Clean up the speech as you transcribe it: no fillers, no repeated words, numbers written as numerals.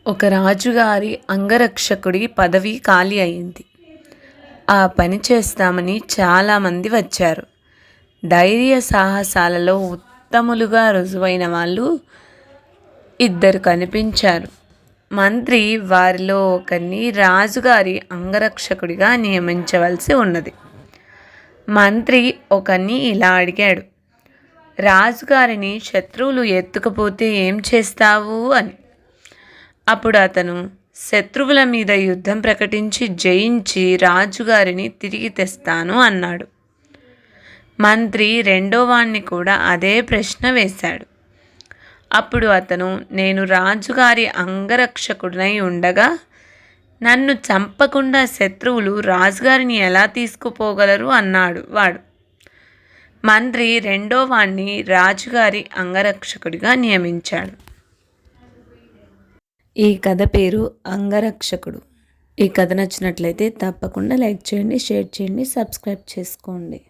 ఒక రాజుగారి అంగరక్షకుడి పదవి ఖాళీ అయింది. ఆ పని చేస్తామని చాలామంది వచ్చారు. ధైర్య సాహసాలలో ఉత్తములుగా రుజువైన వాళ్ళు 2 కనిపించారు. మంత్రి వారిలో ఒకరిని రాజుగారి అంగరక్షకుడిగా నియమించవలసి ఉన్నది. మంత్రి ఒకరిని ఇలా అడిగాడు, రాజుగారిని శత్రువులు ఎత్తుకుపోతే ఏం చేస్తావు అని. అప్పుడు అతను, శత్రువుల మీద యుద్ధం ప్రకటించి జయించి రాజుగారిని తిరిగి తెస్తాను అన్నాడు. మంత్రి రెండోవాణ్ణి కూడా అదే ప్రశ్న వేశాడు. అప్పుడు అతను, నేను రాజుగారి అంగరక్షకుడినై ఉండగా నన్ను చంపకుండా శత్రువులు రాజుగారిని ఎలా తీసుకుపోగలరు అన్నాడు వాడు. మంత్రి రెండోవాణ్ణి రాజుగారి అంగరక్షకుడిగా నియమించాడు. ఈ కథ పేరు అంగరక్షకుడు. ఈ కథ నచ్చినట్లయితే తప్పకుండా లైక్ చేయండి, షేర్ చేయండి, సబ్స్క్రైబ్ చేసుకోండి.